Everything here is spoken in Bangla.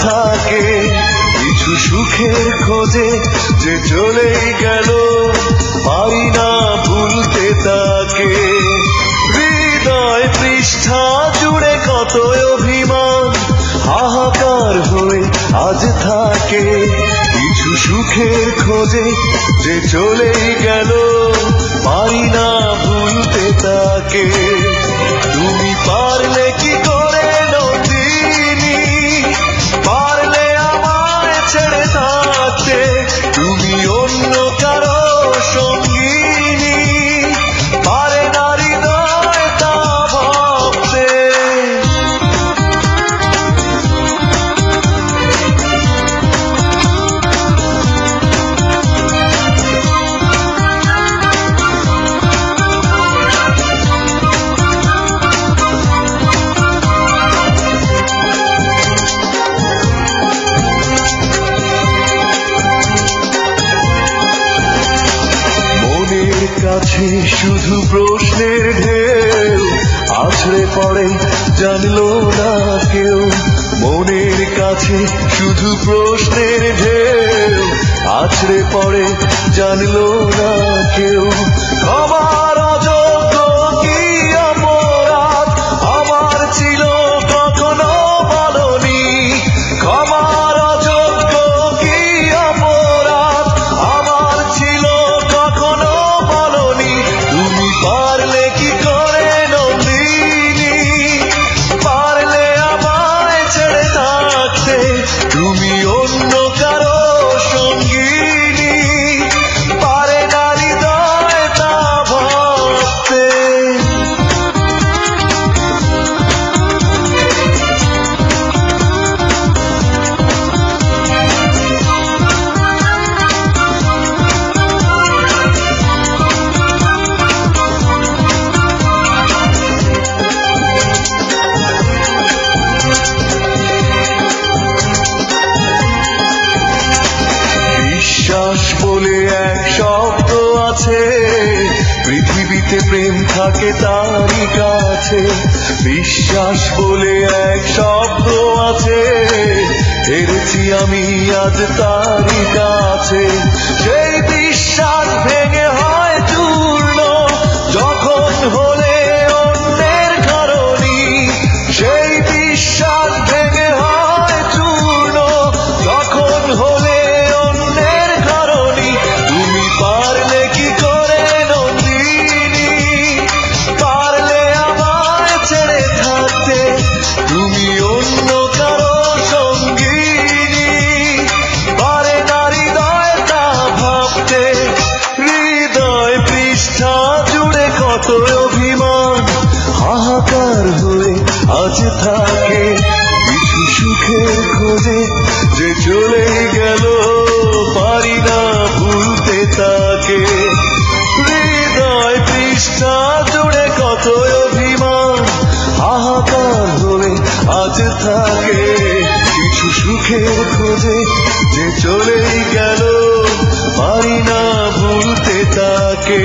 থাকে কিছু সুখের খোঁজে যে চলেই গেল পারি না ভুলতে তাকে। হৃদয় পৃষ্ঠা জুড়ে কত অভিমান হাহাকার হয়ে আজ থাকে কিছু সুখের খোঁজে যে চলেই গেল পারি না ভুলতে তাকে। তুমি পারলে কি করে নন্দিনী, পারলে আমায় ছেড়ে থাকতে, তুমি অন্য কারো সঙ্গিনী, পারে না হৃদয় তা ভাবতে। কাছে শুধু প্রশ্নের ঢেউ আছড়ে পড়ে জানলো না কেউ। মনের কাছে শুধু প্রশ্নের ঢেউ আছড়ে পড়ে জানলো না কেউ। আমার অযোগ্য কি অপরাধ আমার ছিল কখনো বলনি, ক্ষমার অযোগ্য কি অপরাধ আমার ছিল কখনো বলনি। তুমি পারলে কি করে নন্দিনী, পারলে আমায় ছেড়ে থাকতে, তুমি অন্য কারো সঙ্গিনী, পারে না হৃদয় তা ভাবতে। বিশ্বাস বলে এক শব্দ আছে পৃথিবীতে, প্রেম থাকে তারই কাছে। বিশ্বাস বলে এক শব্দ আছে হেরেছি আমি আজ তারই কাছে। সেই বিশ্বাস ভেঙে হয় চূর্ণ যখন হলে অন্যের কারণী, সেই বিশ্বাস ভেঙে হয় চূর্ণ যখন হলে অন্যের কারণী। তুমি পারলে কি করে নন্দিনী, পারলে আমায় ছেড়ে থাকতে, তুমি অন্য কারো সঙ্গিনী, পারে না হৃদয় তা ভাবতে। হৃদয় পৃষ্ঠা জুড়ে কত অভিমান হাহাকার হয়ে আজ থাকে কিছু সুখের খোঁজে যে চলে গেল পারি না ভুলতে তাকে। হৃদয় পৃষ্ঠা জুড়ে কত অভিমান হাহাকার হয়ে আজ থাকে কিছু সুখের খোঁজে যে চলে গেল পারি না ভুলতে তাকে।